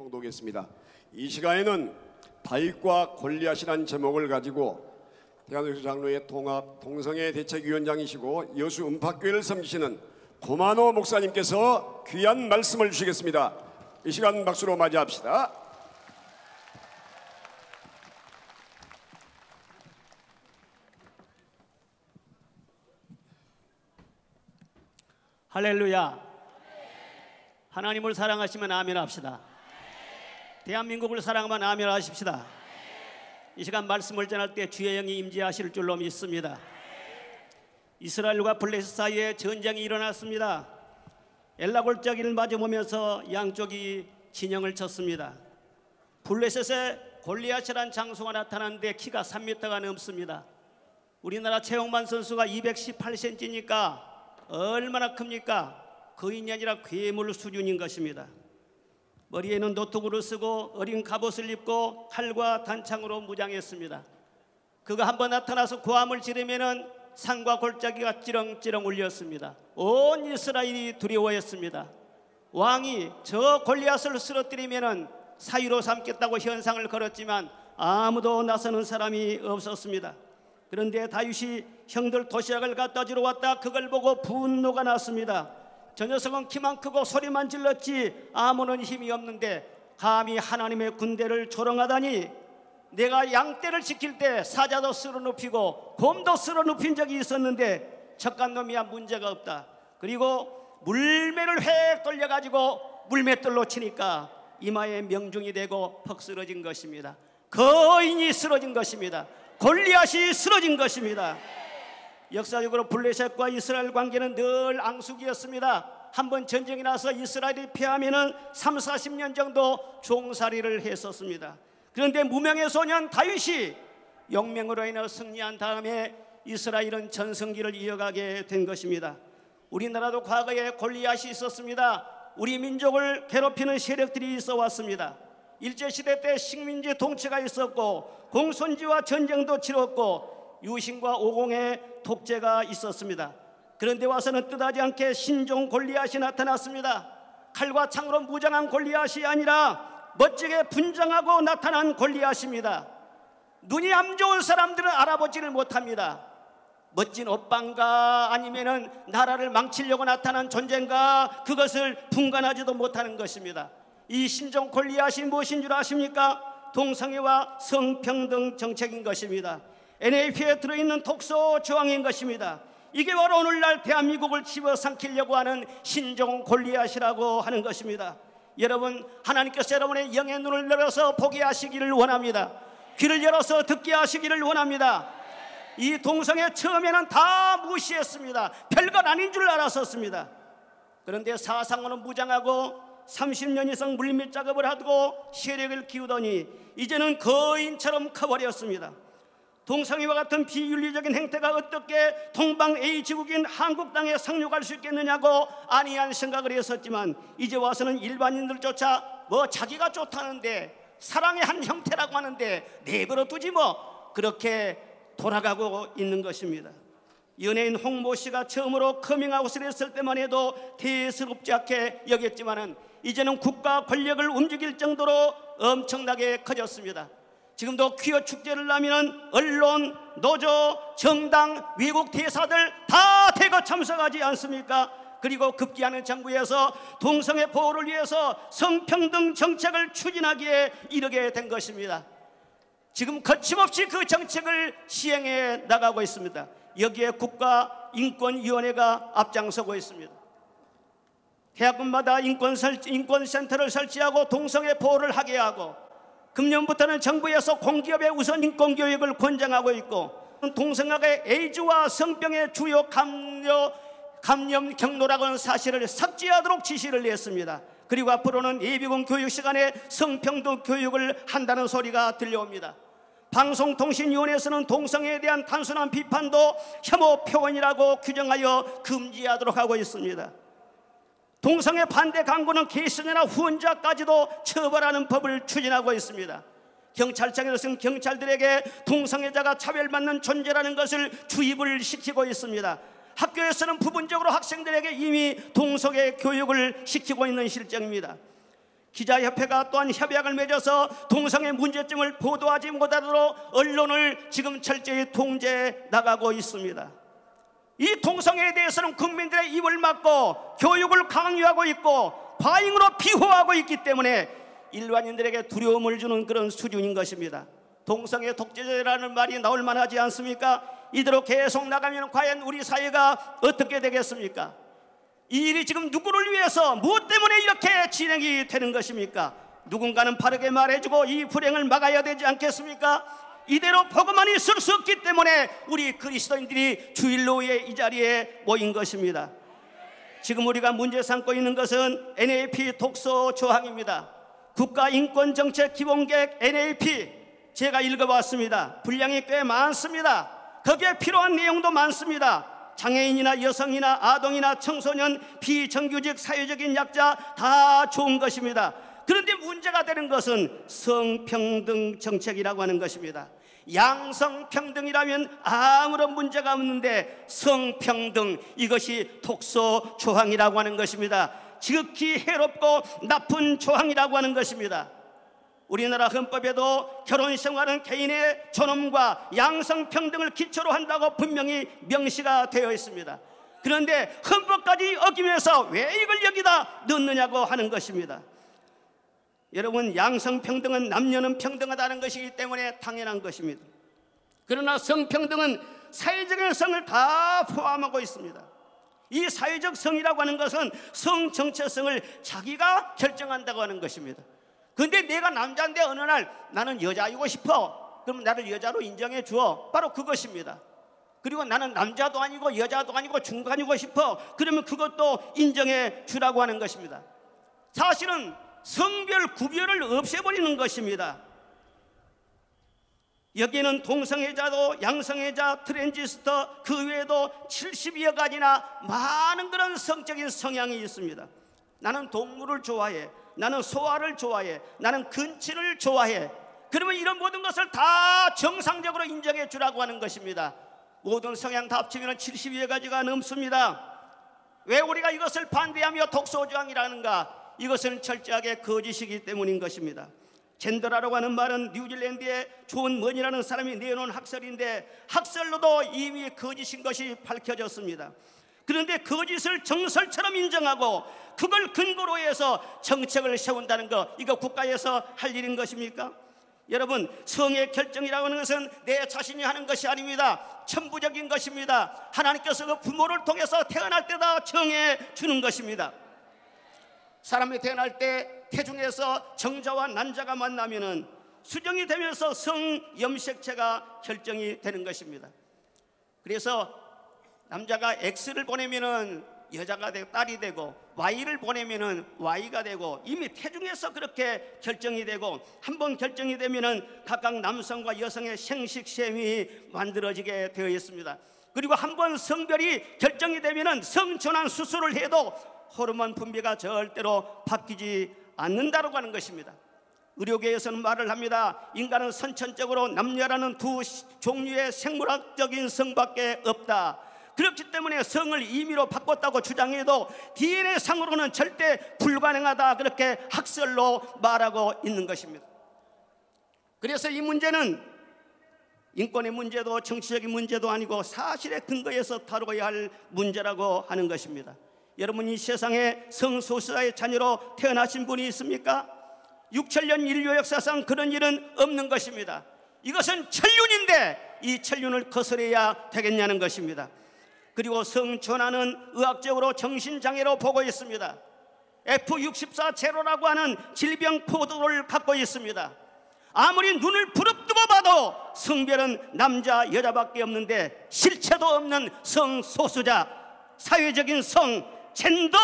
봉독했습니다. 이 시간에는 다윗과 골리앗이라는 제목을 가지고 대한민국 장로회 통합 동성애 대책위원장이시고 여수 음파교회를 섬기시는 고만호 목사님께서 귀한 말씀을 주시겠습니다. 이 시간 박수로 맞이합시다. 할렐루야. 하나님을 사랑하시면 아멘 합시다. 대한민국을 사랑하면 아멘 하십시다. 이 시간 말씀을 전할 때 주의 영이 임재하실 줄로 믿습니다. 이스라엘과 블레셋 사이에 전쟁이 일어났습니다. 엘라골짜기를 마주보면서 양쪽이 진영을 쳤습니다. 블레셋에 골리앗이라는 장수가 나타났는데 키가 3m가 넘습니다. 우리나라 최홍만 선수가 218cm니까 얼마나 큽니까? 거인이 아니라 괴물 수준인 것입니다. 머리에는 노트구를 쓰고 어린 갑옷을 입고 칼과 단창으로 무장했습니다. 그가 한번 나타나서 고함을 지르면은 산과 골짜기가 찌렁찌렁 울렸습니다. 온 이스라엘이 두려워했습니다. 왕이 저 골리앗을 쓰러뜨리면은 사위로 삼겠다고 현상을 걸었지만 아무도 나서는 사람이 없었습니다. 그런데 다윗이 형들 도시락을 갖다 주러 왔다 그걸 보고 분노가 났습니다. 저 녀석은 키만 크고 소리만 질렀지 아무런 힘이 없는데 감히 하나님의 군대를 조롱하다니. 내가 양떼를 지킬 때 사자도 쓸어눕히고 곰도 쓸어눕힌 적이 있었는데 척간놈이야 문제가 없다. 그리고 물매를 획 돌려가지고 물맷돌로 치니까 이마에 명중이 되고 퍽 쓰러진 것입니다. 거인이 쓰러진 것입니다. 골리앗이 쓰러진 것입니다. 역사적으로 블레셋과 이스라엘 관계는 늘 앙숙이었습니다. 한번 전쟁이 나서 이스라엘이 패하면은 30-40년 정도 종살이를 했었습니다. 그런데 무명의 소년 다윗이 용맹으로 인해 승리한 다음에 이스라엘은 전성기를 이어가게 된 것입니다. 우리나라도 과거에 골리앗이 있었습니다. 우리 민족을 괴롭히는 세력들이 있어 왔습니다. 일제시대 때 식민지 통치가 있었고 공손지와 전쟁도 치렀고 유신과 오공의 독재가 있었습니다. 그런데 와서는 뜻하지 않게 신종 골리앗이 나타났습니다. 칼과 창으로 무장한 골리앗이 아니라 멋지게 분장하고 나타난 골리앗입니다. 눈이 안 좋은 사람들은 알아보지를 못합니다. 멋진 옷방가 아니면은 나라를 망치려고 나타난 존재인가 그것을 분간하지도 못하는 것입니다. 이 신종 골리앗이 무엇인 줄 아십니까? 동성애와 성평등 정책인 것입니다. NAP에 들어있는 독소 조항인 것입니다. 이게 바로 오늘날 대한민국을 집어삼키려고 하는 신종 골리앗이라고 하는 것입니다. 여러분, 하나님께서 여러분의 영의 눈을 열어서 보게 하시기를 원합니다. 귀를 열어서 듣게 하시기를 원합니다. 이 동성애 처음에는 다 무시했습니다. 별것 아닌 줄 알았었습니다. 그런데 사상으로 무장하고 30년 이상 물밑 작업을 하고 세력을 키우더니 이제는 거인처럼 커버렸습니다. 동성애와 같은 비윤리적인 행태가 어떻게 동방 A지국인 한국 땅에 상륙할 수 있겠느냐고 안이한 생각을 했었지만 이제 와서는 일반인들조차 뭐 자기가 좋다는데 사랑의 한 형태라고 하는데 내버려 두지 뭐 그렇게 돌아가고 있는 것입니다. 연예인 홍모 씨가 처음으로 커밍아웃을 했을 때만 해도 대수롭지 않게 여겼지만은 이제는 국가 권력을 움직일 정도로 엄청나게 커졌습니다. 지금도 퀴어 축제를 하면 언론, 노조, 정당, 외국 대사들 다 대거 참석하지 않습니까? 그리고 급기야는 정부에서 동성애 보호를 위해서 성평등 정책을 추진하기에 이르게 된 것입니다. 지금 거침없이 그 정책을 시행해 나가고 있습니다. 여기에 국가인권위원회가 앞장서고 있습니다. 대학군마다 인권센터를 설치하고 동성애 보호를 하게 하고 금년부터는 정부에서 공기업의 우선 인권교육을 권장하고 있고 동성애가 에이즈와 성병의 주요 감염 경로라고 하는 사실을 삭제하도록 지시를 냈습니다. 그리고 앞으로는 예비군 교육 시간에 성평등 교육을 한다는 소리가 들려옵니다. 방송통신위원회에서는 동성애에 대한 단순한 비판도 혐오 표현이라고 규정하여 금지하도록 하고 있습니다. 동성애 반대 강구는 계승이나 후원자까지도 처벌하는 법을 추진하고 있습니다. 경찰청에서는 경찰들에게 동성애자가 차별받는 존재라는 것을 주입을 시키고 있습니다. 학교에서는 부분적으로 학생들에게 이미 동성애 교육을 시키고 있는 실정입니다. 기자협회가 또한 협약을 맺어서 동성애 문제점을 보도하지 못하도록 언론을 지금 철저히 통제해 나가고 있습니다. 이 동성애에 대해서는 국민들의 입을 막고 교육을 강요하고 있고 과잉으로 비호하고 있기 때문에 일반인들에게 두려움을 주는 그런 수준인 것입니다. 동성애 독재자라는 말이 나올 만하지 않습니까? 이대로 계속 나가면 과연 우리 사회가 어떻게 되겠습니까? 이 일이 지금 누구를 위해서 무엇 때문에 이렇게 진행이 되는 것입니까? 누군가는 바르게 말해주고 이 불행을 막아야 되지 않겠습니까? 이대로 복음만 있을 수 없기 때문에 우리 그리스도인들이 주일로에 이 자리에 모인 것입니다. 지금 우리가 문제 삼고 있는 것은 NAP 독소 조항입니다. 국가인권정책기본계획 NAP 제가 읽어봤습니다. 분량이 꽤 많습니다. 거기에 필요한 내용도 많습니다. 장애인이나 여성이나 아동이나 청소년, 비정규직, 사회적인 약자 다 좋은 것입니다. 그런데 문제가 되는 것은 성평등 정책이라고 하는 것입니다. 양성평등이라면 아무런 문제가 없는데 성평등, 이것이 독소 조항이라고 하는 것입니다. 지극히 해롭고 나쁜 조항이라고 하는 것입니다. 우리나라 헌법에도 결혼생활은 개인의 존엄과 양성평등을 기초로 한다고 분명히 명시가 되어 있습니다. 그런데 헌법까지 어기면서 왜 이걸 여기다 넣느냐고 하는 것입니다. 여러분, 양성평등은 남녀는 평등하다는 것이기 때문에 당연한 것입니다. 그러나 성평등은 사회적인 성을 다 포함하고 있습니다. 이 사회적 성이라고 하는 것은 성 정체성을 자기가 결정한다고 하는 것입니다. 그런데 내가 남자인데 어느 날 나는 여자이고 싶어, 그럼 나를 여자로 인정해 주어. 바로 그것입니다. 그리고 나는 남자도 아니고 여자도 아니고 중간이고 싶어, 그러면 그것도 인정해 주라고 하는 것입니다. 사실은 성별 구별을 없애버리는 것입니다. 여기는 동성애자도 양성애자, 트랜지스터, 그 외에도 70여 가지나 많은 그런 성적인 성향이 있습니다. 나는 동물을 좋아해, 나는 소화를 좋아해, 나는 근친을 좋아해. 그러면 이런 모든 것을 다 정상적으로 인정해 주라고 하는 것입니다. 모든 성향 다 합치면 70여 가지가 넘습니다. 왜 우리가 이것을 반대하며 독소조항이라는가? 이것은 철저하게 거짓이기 때문인 것입니다. 젠더라고 하는 말은 뉴질랜드의 존 먼이라는 사람이 내놓은 학설인데, 학설로도 이미 거짓인 것이 밝혀졌습니다. 그런데 거짓을 정설처럼 인정하고 그걸 근거로 해서 정책을 세운다는 것, 이거 국가에서 할 일인 것입니까? 여러분, 성의 결정이라고 하는 것은 내 자신이 하는 것이 아닙니다. 천부적인 것입니다. 하나님께서 그 부모를 통해서 태어날 때다 정해 주는 것입니다. 사람이 태어날 때 태중에서 정자와 난자가 만나면은 수정이 되면서 성염색체가 결정이 되는 것입니다. 그래서 남자가 X를 보내면은 여자가 되고 딸이 되고, Y를 보내면은 Y가 되고, 이미 태중에서 그렇게 결정이 되고, 한번 결정이 되면은 각각 남성과 여성의 생식샘이 만들어지게 되어 있습니다. 그리고 한번 성별이 결정이 되면은 성전환 수술을 해도 호르몬 분비가 절대로 바뀌지 않는다고 하는 것입니다. 의료계에서는 말을 합니다. 인간은 선천적으로 남녀라는 두 종류의 생물학적인 성밖에 없다. 그렇기 때문에 성을 임의로 바꿨다고 주장해도 DNA상으로는 절대 불가능하다, 그렇게 학설로 말하고 있는 것입니다. 그래서 이 문제는 인권의 문제도 정치적인 문제도 아니고 사실의 근거에서 다루어야 할 문제라고 하는 것입니다. 여러분, 이 세상에 성소수자의 자녀로 태어나신 분이 있습니까? 6천년 인류 역사상 그런 일은 없는 것입니다. 이것은 천륜인데 이 천륜을 거스려야 되겠냐는 것입니다. 그리고 성전환은 의학적으로 정신장애로 보고 있습니다. F64 제로라고 하는 질병 코드를 갖고 있습니다. 아무리 눈을 부릅뜨고 봐도 성별은 남자 여자밖에 없는데 실체도 없는 성소수자, 사회적인 성, 젠더,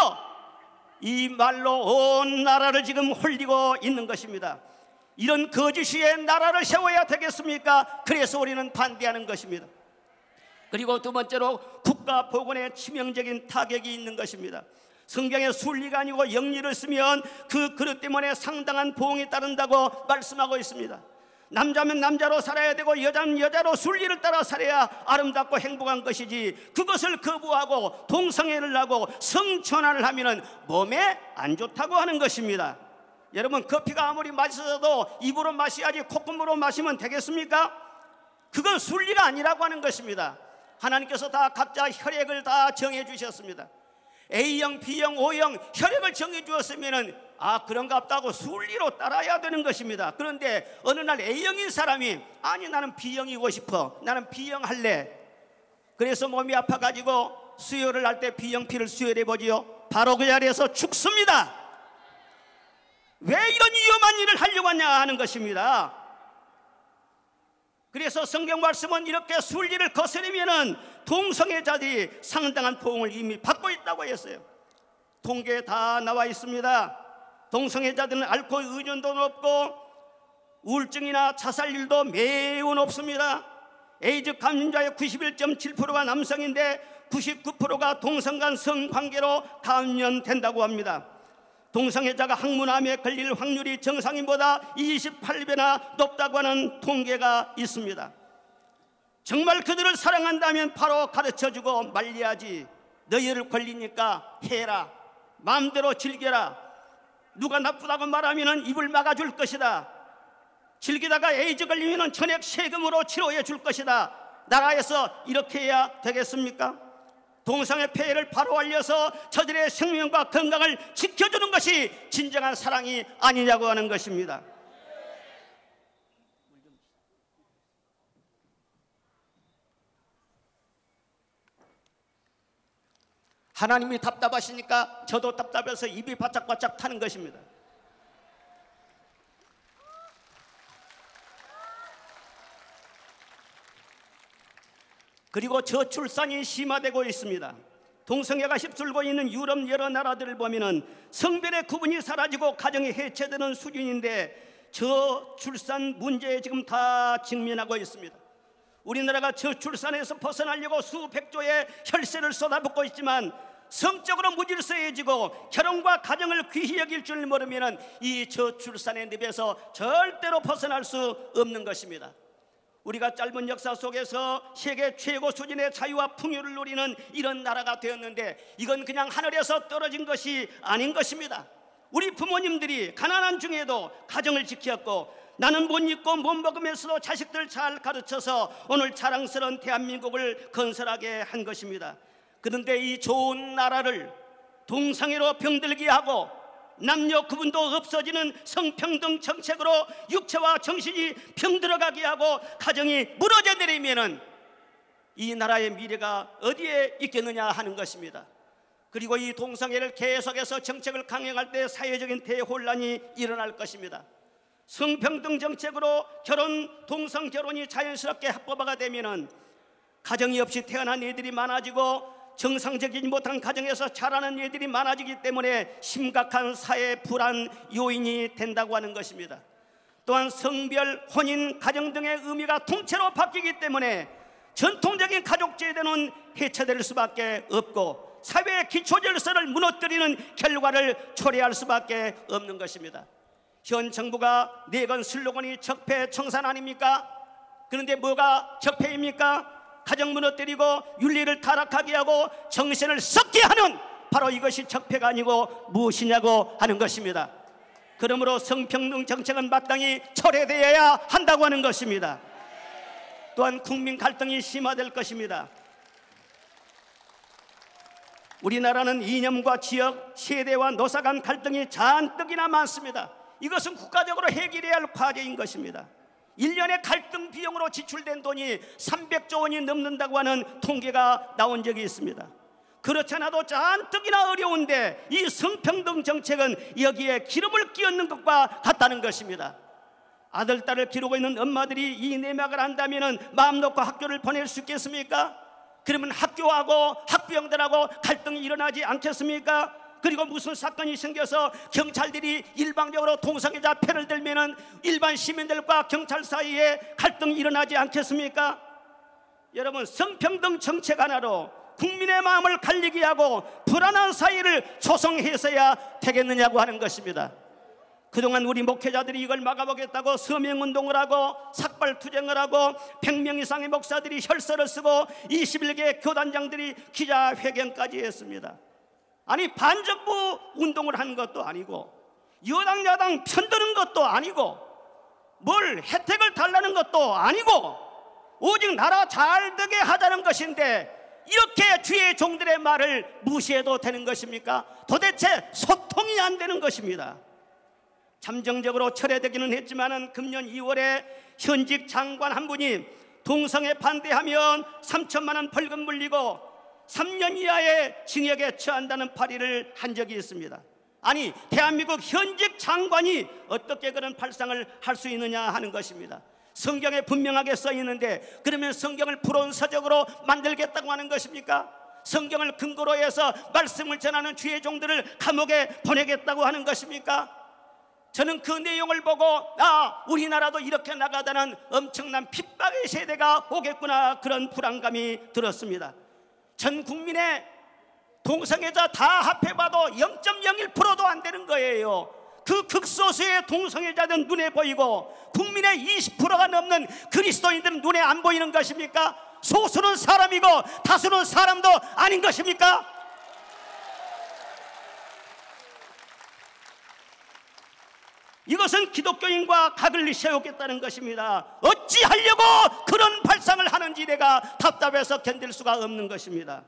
이 말로 온 나라를 지금 홀리고 있는 것입니다. 이런 거짓 위에 나라를 세워야 되겠습니까? 그래서 우리는 반대하는 것입니다. 그리고 두 번째로 국가 보건에 치명적인 타격이 있는 것입니다. 성경에 순리가 아니고 영리를 쓰면 그 그릇 때문에 상당한 보응이 따른다고 말씀하고 있습니다. 남자면 남자로 살아야 되고 여자는 여자로 순리를 따라 살아야 아름답고 행복한 것이지, 그것을 거부하고 동성애를 하고 성전환을 하면 몸에 안 좋다고 하는 것입니다. 여러분, 커피가 아무리 맛있어도 입으로 마셔야지 콧구멍으로 마시면 되겠습니까? 그건 순리가 아니라고 하는 것입니다. 하나님께서 다 각자 혈액을 다 정해 주셨습니다. A형, B형, O형 혈액을 정해 주었으면 그런가 보다고 순리로 따라야 되는 것입니다. 그런데 어느 날 A형인 사람이 아니 나는 B형이고 싶어, 나는 B형 할래. 그래서 몸이 아파가지고 수혈을 할 때 B형 피를 수혈해 보지요. 바로 그 자리에서 죽습니다. 왜 이런 위험한 일을 하려고 하냐 하는 것입니다. 그래서 성경 말씀은 이렇게 순리를 거스르면은 동성애자들이 상당한 보응을 이미 받고 있다고 했어요. 통계에 다 나와 있습니다. 동성애자들은 알코올 의존도 높고 우울증이나 자살률도 매우 높습니다. 에이즈 감염자의 91.7%가 남성인데 99%가 동성 간 성관계로 감염된다고 합니다. 동성애자가 항문암에 걸릴 확률이 정상인보다 28배나 높다고 하는 통계가 있습니다. 정말 그들을 사랑한다면 바로 가르쳐주고 말려야지. 너희를 걸리니까 해라, 마음대로 즐겨라. 누가 나쁘다고 말하면 입을 막아줄 것이다. 즐기다가 에이즈 걸리면 전액 세금으로 치료해 줄 것이다. 나라에서 이렇게 해야 되겠습니까? 동성애 폐해를 바로 알려서 저들의 생명과 건강을 지켜주는 것이 진정한 사랑이 아니냐고 하는 것입니다. 하나님이 답답하시니까 저도 답답해서 입이 바짝바짝 타는 것입니다. 그리고 저출산이 심화되고 있습니다. 동성애가 휩쓸고 있는 유럽 여러 나라들을 보면은 성별의 구분이 사라지고 가정이 해체되는 수준인데 저출산 문제에 지금 다 직면하고 있습니다. 우리나라가 저출산에서 벗어나려고 수백조의 혈세를 쏟아붓고 있지만 성적으로 무질서해지고 결혼과 가정을 귀히 여길 줄 모르면 이 저출산의 늪에서 절대로 벗어날 수 없는 것입니다. 우리가 짧은 역사 속에서 세계 최고 수준의 자유와 풍요를 누리는 이런 나라가 되었는데 이건 그냥 하늘에서 떨어진 것이 아닌 것입니다. 우리 부모님들이 가난한 중에도 가정을 지켰고 나는 못 입고 못 먹으면서도 자식들 잘 가르쳐서 오늘 자랑스러운 대한민국을 건설하게 한 것입니다. 그런데 이 좋은 나라를 동성애로 병들게 하고 남녀 구분도 없어지는 성평등 정책으로 육체와 정신이 병들어가게 하고 가정이 무너져 내리면은 이 나라의 미래가 어디에 있겠느냐 하는 것입니다. 그리고 이 동성애를 계속해서 정책을 강행할 때 사회적인 대혼란이 일어날 것입니다. 성평등 정책으로 동성 결혼이 자연스럽게 합법화가 되면은 가정이 없이 태어난 애들이 많아지고 정상적이지 못한 가정에서 자라는 애들이 많아지기 때문에 심각한 사회 불안 요인이 된다고 하는 것입니다. 또한 성별, 혼인, 가정 등의 의미가 통째로 바뀌기 때문에 전통적인 가족 제도는 해체될 수밖에 없고 사회의 기초 질서를 무너뜨리는 결과를 초래할 수밖에 없는 것입니다. 현 정부가 내건 슬로건이 적폐 청산 아닙니까? 그런데 뭐가 적폐입니까? 가정 무너뜨리고 윤리를 타락하게 하고 정신을 썩게 하는 바로 이것이 적폐가 아니고 무엇이냐고 하는 것입니다. 그러므로 성평등 정책은 마땅히 철회되어야 한다고 하는 것입니다. 또한 국민 갈등이 심화될 것입니다. 우리나라는 이념과 지역, 세대와 노사 간 갈등이 잔뜩이나 많습니다. 이것은 국가적으로 해결해야 할 과제인 것입니다. 1년에 갈등 비용으로 지출된 돈이 300조 원이 넘는다고 하는 통계가 나온 적이 있습니다. 그렇지 않아도 잔뜩이나 어려운데 이 성평등 정책은 여기에 기름을 끼얹는 것과 같다는 것입니다. 아들, 딸을 기르고 있는 엄마들이 이 내막을 안다면 마음 놓고 학교를 보낼 수 있겠습니까? 그러면 학교하고 학부형들하고 갈등이 일어나지 않겠습니까? 그리고 무슨 사건이 생겨서 경찰들이 일방적으로 동성애자 편을 들면은 일반 시민들과 경찰 사이에 갈등이 일어나지 않겠습니까? 여러분, 성평등 정책 하나로 국민의 마음을 갈리게 하고 불안한 사회를 조성해서야 되겠느냐고 하는 것입니다. 그동안 우리 목회자들이 이걸 막아보겠다고 서명운동을 하고 삭발투쟁을 하고 100명 이상의 목사들이 혈서를 쓰고 21개 교단장들이 기자회견까지 했습니다. 아니, 반정부 운동을 한 것도 아니고 여당 야당 편드는 것도 아니고 뭘 혜택을 달라는 것도 아니고 오직 나라 잘 되게 하자는 것인데 이렇게 주의 종들의 말을 무시해도 되는 것입니까? 도대체 소통이 안 되는 것입니다. 잠정적으로 철회되기는 했지만 금년 2월에 현직 장관 한 분이 동성애 반대하면 3천만 원 벌금 물리고 3년 이하의 징역에 처한다는 발의를 한 적이 있습니다. 아니, 대한민국 현직 장관이 어떻게 그런 발상을 할 수 있느냐 하는 것입니다. 성경에 분명하게 써 있는데 그러면 성경을 불온서적으로 만들겠다고 하는 것입니까? 성경을 근거로 해서 말씀을 전하는 주의 종들을 감옥에 보내겠다고 하는 것입니까? 저는 그 내용을 보고 우리나라도 이렇게 나가다는 엄청난 핍박의 세대가 오겠구나, 그런 불안감이 들었습니다. 전 국민의 동성애자 다 합해봐도 0.01%도 안 되는 거예요. 그 극소수의 동성애자들은 눈에 보이고 국민의 20%가 넘는 그리스도인들은 눈에 안 보이는 것입니까? 소수는 사람이고 다수는 사람도 아닌 것입니까? 이것은 기독교인과 각을 세우겠다는 것입니다. 어찌하려고 그런 발상을 하는지 내가 답답해서 견딜 수가 없는 것입니다.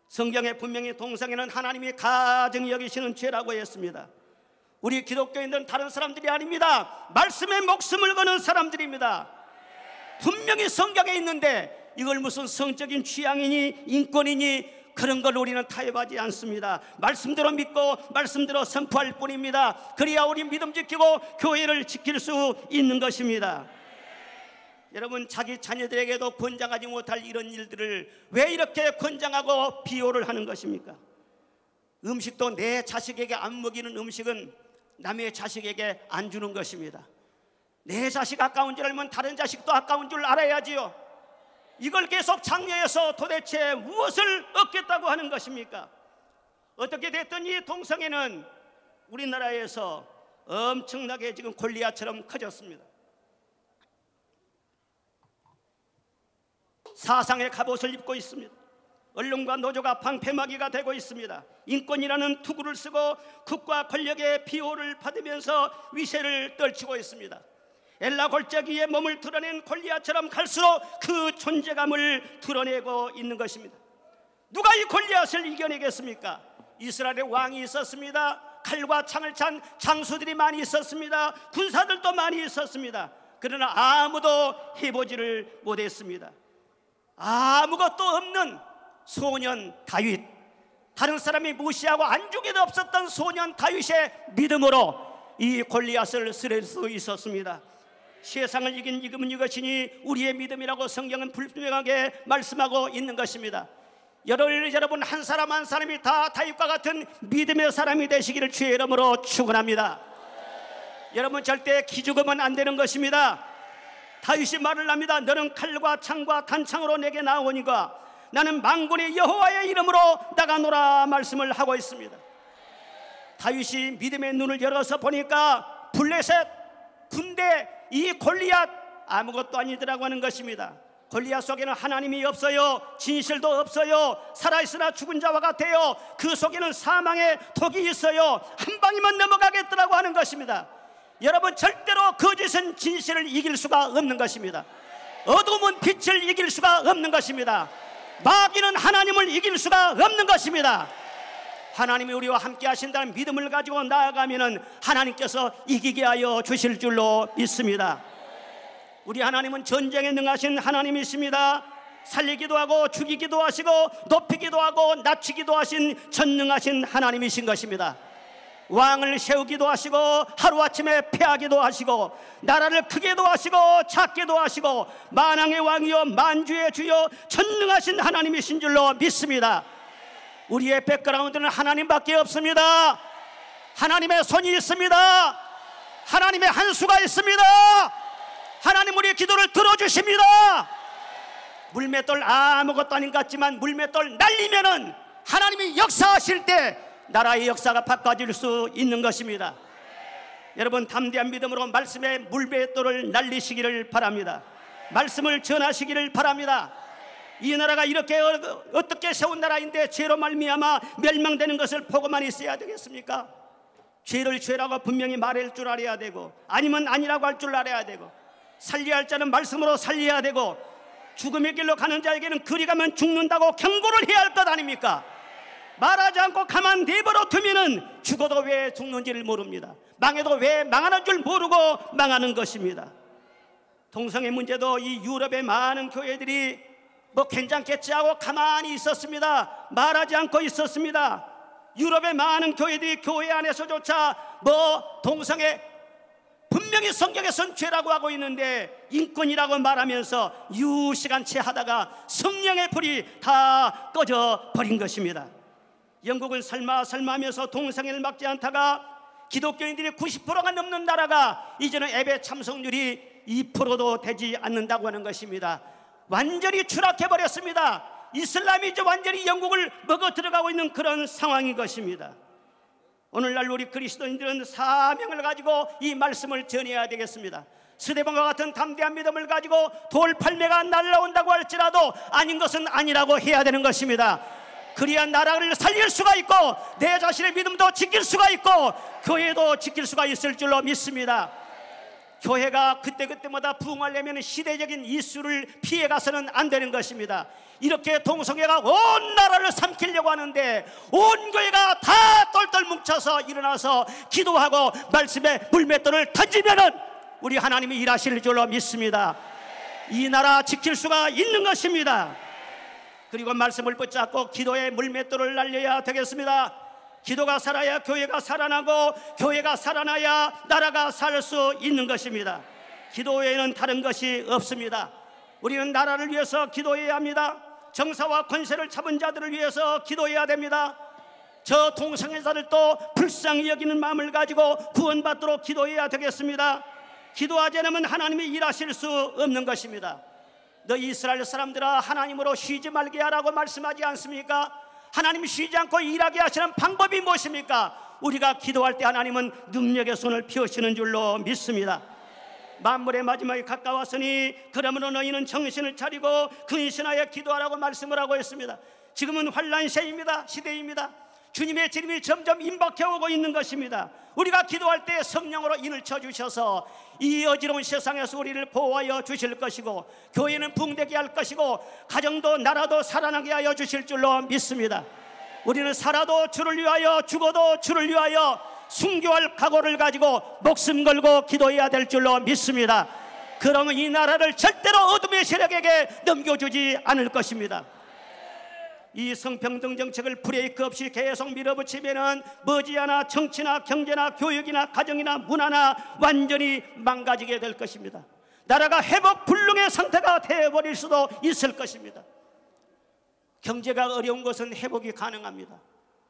성경에 분명히 동성애는 하나님이 가증히 여기시는 죄라고 했습니다. 우리 기독교인들은 다른 사람들이 아닙니다. 말씀에 목숨을 거는 사람들입니다. 분명히 성경에 있는데 이걸 무슨 성적인 취향이니 인권이니 그런 걸 우리는 타협하지 않습니다. 말씀대로 믿고 말씀대로 선포할 뿐입니다. 그래야 우리 믿음 지키고 교회를 지킬 수 있는 것입니다. 여러분, 자기 자녀들에게도 권장하지 못할 이런 일들을 왜 이렇게 권장하고 비호를 하는 것입니까? 음식도 내 자식에게 안 먹이는 음식은 남의 자식에게 안 주는 것입니다. 내 자식 아까운 줄 알면 다른 자식도 아까운 줄 알아야지요. 이걸 계속 장려해서 도대체 무엇을 얻겠다고 하는 것입니까? 어떻게 됐든 이 동성애는 우리나라에서 엄청나게 지금 골리앗처럼 커졌습니다. 사상의 갑옷을 입고 있습니다. 언론과 노조가 방패막이가 되고 있습니다. 인권이라는 투구를 쓰고 국가 권력의 비호를 받으면서 위세를 떨치고 있습니다. 엘라 골짜기에 몸을 드러낸 골리앗처럼 갈수록 그 존재감을 드러내고 있는 것입니다. 누가 이 골리앗을 이겨내겠습니까? 이스라엘의 왕이 있었습니다. 칼과 창을 찬 장수들이 많이 있었습니다. 군사들도 많이 있었습니다. 그러나 아무도 해보지를 못했습니다. 아무것도 없는 소년 다윗, 다른 사람이 무시하고 안중에도 없었던 소년 다윗의 믿음으로 이 골리앗을 쓸 수 있었습니다. 세상을 이긴 이금은 이것이니 우리의 믿음이라고 성경은 분명하게 말씀하고 있는 것입니다. 여러분 한 사람 한 사람이 다 다윗과 같은 믿음의 사람이 되시기를 주의 이름으로 축원합니다. 여러분, 절대 기죽으면 안 되는 것입니다. 다윗이 말을 합니다. 너는 칼과 창과 단창으로 내게 나오니까 나는 만군의 여호와의 이름으로 나가노라 말씀을 하고 있습니다. 다윗이 믿음의 눈을 열어서 보니까 블레셋 군대 이 골리앗 아무것도 아니더라고 하는 것입니다. 골리앗 속에는 하나님이 없어요. 진실도 없어요. 살아있으나 죽은 자와 같아요. 그 속에는 사망의 독이 있어요. 한 방이면 넘어가겠더라고 하는 것입니다. 여러분, 절대로 거짓은 진실을 이길 수가 없는 것입니다. 어둠은 빛을 이길 수가 없는 것입니다. 마귀는 하나님을 이길 수가 없는 것입니다. 하나님이 우리와 함께 하신다는 믿음을 가지고 나아가면 하나님께서 이기게 하여 주실 줄로 믿습니다. 우리 하나님은 전쟁에 능하신 하나님이십니다. 살리기도 하고 죽이기도 하시고 높이기도 하고 낮추기도 하신 전능하신 하나님이신 것입니다. 왕을 세우기도 하시고 하루아침에 패하기도 하시고 나라를 크게도 하시고 작게도 하시고 만왕의 왕이요 만주의 주요 전능하신 하나님이신 줄로 믿습니다. 우리의 백그라운드는 하나님밖에 없습니다. 하나님의 손이 있습니다. 하나님의 한 수가 있습니다. 하나님 우리의 기도를 들어주십니다. 물맷돌 아무것도 아닌 것 같지만 물맷돌 날리면은 하나님이 역사하실 때 나라의 역사가 바꿔질 수 있는 것입니다. 여러분, 담대한 믿음으로 말씀의 물맷돌을 날리시기를 바랍니다. 말씀을 전하시기를 바랍니다. 이 나라가 이렇게 어떻게 세운 나라인데 죄로 말미암아 멸망되는 것을 보고만 있어야 되겠습니까? 죄를 죄라고 분명히 말할 줄 알아야 되고, 아니면 아니라고 할 줄 알아야 되고, 살려야 할 자는 말씀으로 살려야 되고, 죽음의 길로 가는 자에게는 그리 가면 죽는다고 경고를 해야 할 것 아닙니까? 말하지 않고 가만 내버려 두면은 죽어도 왜 죽는지를 모릅니다. 망해도 왜 망하는 줄 모르고 망하는 것입니다. 동성애 문제도 이 유럽의 많은 교회들이 뭐 괜찮겠지 하고 가만히 있었습니다. 말하지 않고 있었습니다. 유럽의 많은 교회들이 교회 안에서조차 뭐 동성애 분명히 성경에선 죄라고 하고 있는데 인권이라고 말하면서 유시간치 하다가 성령의 불이 다 꺼져 버린 것입니다. 영국은 설마 하면서 동성애를 막지 않다가 기독교인들이 90%가 넘는 나라가 이제는 예배 참석률이 2%도 되지 않는다고 하는 것입니다. 완전히 추락해 버렸습니다. 이슬람이 이제 완전히 영국을 먹어 들어가고 있는 그런 상황인 것입니다. 오늘날 우리 그리스도인들은 사명을 가지고 이 말씀을 전해야 되겠습니다. 스데반과 같은 담대한 믿음을 가지고 돌팔매가 날라온다고 할지라도 아닌 것은 아니라고 해야 되는 것입니다. 그래야 나라를 살릴 수가 있고 내 자신의 믿음도 지킬 수가 있고 교회도 지킬 수가 있을 줄로 믿습니다. 교회가 그때그때마다 부흥하려면 시대적인 이슈를 피해가서는 안 되는 것입니다. 이렇게 동성애가 온 나라를 삼키려고 하는데 온 교회가 다 똘똘 뭉쳐서 일어나서 기도하고 말씀에 물맷돌을 던지면은 우리 하나님이 일하실 줄로 믿습니다. 이 나라 지킬 수가 있는 것입니다. 그리고 말씀을 붙잡고 기도에 물맷돌을 날려야 되겠습니다. 기도가 살아야 교회가 살아나고 교회가 살아나야 나라가 살 수 있는 것입니다. 기도 외에는 다른 것이 없습니다. 우리는 나라를 위해서 기도해야 합니다. 정사와 권세를 잡은 자들을 위해서 기도해야 됩니다. 저 동성애자들도 불쌍히 여기는 마음을 가지고 구원받도록 기도해야 되겠습니다. 기도하지 않으면 하나님이 일하실 수 없는 것입니다. 너 이스라엘 사람들아 하나님으로 쉬지 말게 하라고 말씀하지 않습니까? 하나님이 쉬지 않고 일하게 하시는 방법이 무엇입니까? 우리가 기도할 때 하나님은 능력의 손을 펴시는 줄로 믿습니다. 만물의 마지막이 가까웠으니 그러므로 너희는 정신을 차리고 근신하여 기도하라고 말씀을 하고 있습니다. 지금은 환난 시대입니다. 주님의 재림이 점점 임박해 오고 있는 것입니다. 우리가 기도할 때 성령으로 인을 쳐주셔서 이 어지러운 세상에서 우리를 보호하여 주실 것이고 교회는 붕대게 할 것이고 가정도 나라도 살아나게 하여 주실 줄로 믿습니다. 우리는 살아도 주를 위하여 죽어도 주를 위하여 순교할 각오를 가지고 목숨 걸고 기도해야 될 줄로 믿습니다. 그러면 이 나라를 절대로 어둠의 세력에게 넘겨주지 않을 것입니다. 이 성평등 정책을 브레이크 없이 계속 밀어붙이면은 머지않아 정치나 경제나 교육이나 가정이나 문화나 완전히 망가지게 될 것입니다. 나라가 회복 불능의 상태가 되어버릴 수도 있을 것입니다. 경제가 어려운 것은 회복이 가능합니다.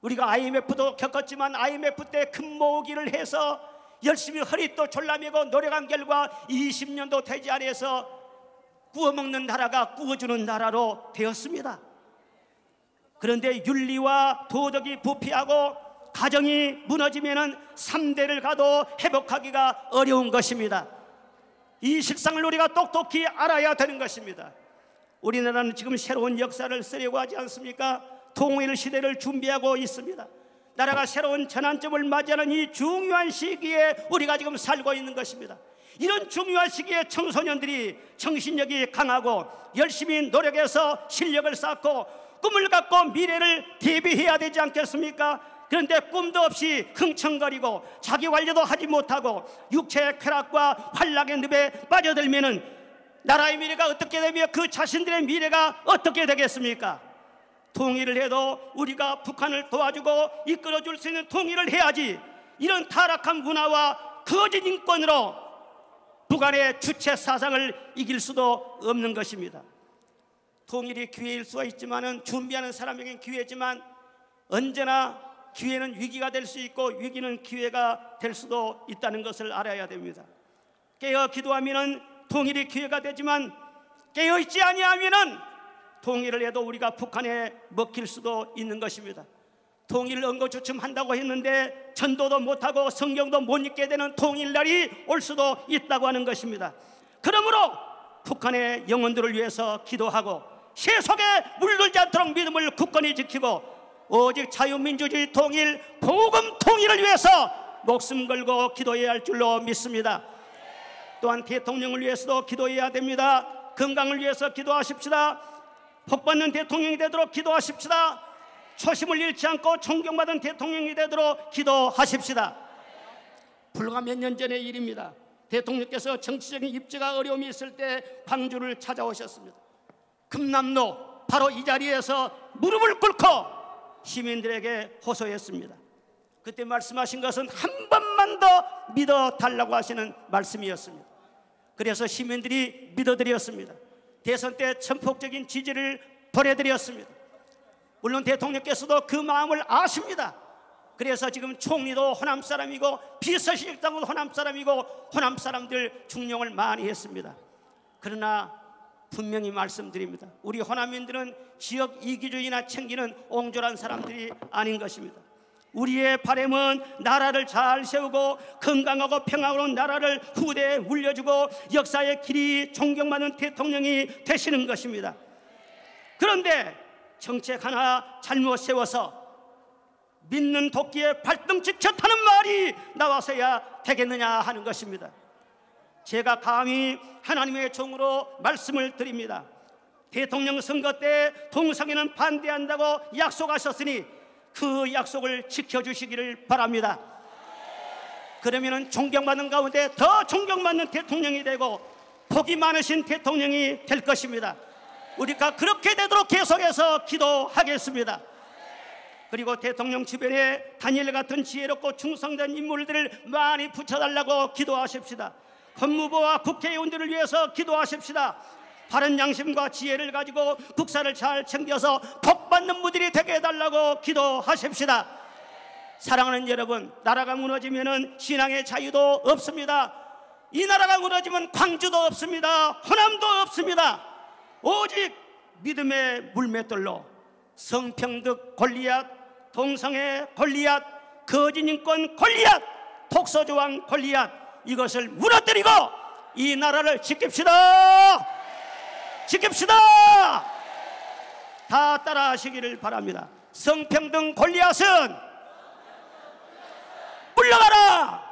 우리가 IMF도 겪었지만 IMF 때 금모으기를 해서 열심히 허리도 졸라매고 노력한 결과 20년도 되지 않아서 구워먹는 나라가 구워주는 나라로 되었습니다. 그런데 윤리와 도덕이 부패하고 가정이 무너지면은 3대를 가도 회복하기가 어려운 것입니다. 이 실상을 우리가 똑똑히 알아야 되는 것입니다. 우리나라는 지금 새로운 역사를 쓰려고 하지 않습니까? 통일 시대를 준비하고 있습니다. 나라가 새로운 전환점을 맞이하는 이 중요한 시기에 우리가 지금 살고 있는 것입니다. 이런 중요한 시기에 청소년들이 정신력이 강하고 열심히 노력해서 실력을 쌓고 꿈을 갖고 미래를 대비해야 되지 않겠습니까? 그런데 꿈도 없이 흥청거리고 자기 관리도 하지 못하고 육체의 쾌락과 환락의 늪에 빠져들면은 나라의 미래가 어떻게 되며 그 자신들의 미래가 어떻게 되겠습니까? 통일을 해도 우리가 북한을 도와주고 이끌어줄 수 있는 통일을 해야지 이런 타락한 문화와 거짓 인권으로 북한의 주체 사상을 이길 수도 없는 것입니다. 통일이 기회일 수가 있지만은 준비하는 사람에게는 기회지만 언제나 기회는 위기가 될 수 있고 위기는 기회가 될 수도 있다는 것을 알아야 됩니다. 깨어 기도하면은 통일이 기회가 되지만 깨어 있지 아니하면은 통일을 해도 우리가 북한에 먹힐 수도 있는 것입니다. 통일을 언거주춤한다고 했는데 전도도 못하고 성경도 못 읽게 되는 통일날이 올 수도 있다고 하는 것입니다. 그러므로 북한의 영혼들을 위해서 기도하고 세속에 물들지 않도록 믿음을 굳건히 지키고 오직 자유민주주의 통일, 복음 통일을 위해서 목숨 걸고 기도해야 할 줄로 믿습니다. 또한 대통령을 위해서도 기도해야 됩니다. 건강을 위해서 기도하십시다. 복받는 대통령이 되도록 기도하십시다. 초심을 잃지 않고 존경받은 대통령이 되도록 기도하십시다. 불과 몇 년 전의 일입니다. 대통령께서 정치적인 입지가 어려움이 있을 때 광주를 찾아오셨습니다. 금남로 바로 이 자리에서 무릎을 꿇고 시민들에게 호소했습니다. 그때 말씀하신 것은 한 번만 더 믿어달라고 하시는 말씀이었습니다. 그래서 시민들이 믿어드렸습니다. 대선 때 전폭적인 지지를 보내드렸습니다. 물론 대통령께서도 그 마음을 아십니다. 그래서 지금 총리도 호남 사람이고 비서실장도 호남 사람이고 호남 사람들 중용을 많이 했습니다. 그러나 분명히 말씀드립니다. 우리 호남인들은 지역 이기주의나 챙기는 옹졸한 사람들이 아닌 것입니다. 우리의 바람은 나라를 잘 세우고 건강하고 평화로운 나라를 후대에 물려주고 역사의 길이 존경받는 대통령이 되시는 것입니다. 그런데 정책 하나 잘못 세워서 믿는 도끼에 발등찍 쳤다는 말이 나와서야 되겠느냐 하는 것입니다. 제가 감히 하나님의 종으로 말씀을 드립니다. 대통령 선거 때 동성애는 반대한다고 약속하셨으니 그 약속을 지켜주시기를 바랍니다. 그러면 존경받는 가운데 더 존경받는 대통령이 되고 복이 많으신 대통령이 될 것입니다. 우리가 그렇게 되도록 계속해서 기도하겠습니다. 그리고 대통령 주변에 다니엘 같은 지혜롭고 충성된 인물들을 많이 붙여달라고 기도하십시다. 법무부와 국회의원들을 위해서 기도하십시다. 바른 양심과 지혜를 가지고 국사를 잘 챙겨서 복받는 무들이 되게 해달라고 기도하십시다. 사랑하는 여러분, 나라가 무너지면 신앙의 자유도 없습니다. 이 나라가 무너지면 광주도 없습니다. 호남도 없습니다. 오직 믿음의 물맷돌로 성평등 골리앗, 동성애 골리앗, 거짓인권 골리앗, 독소조항 골리앗, 이것을 무너뜨리고 이 나라를 지킵시다. 지킵시다. 다 따라 하시기를 바랍니다. 성평등 골리앗은 물러가라.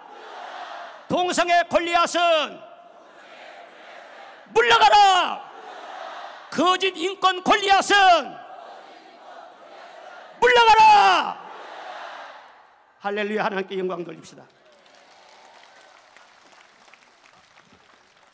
동성애 골리앗은 물러가라. 거짓 인권 골리앗은 물러가라. 할렐루야. 하나님께 영광 돌립시다.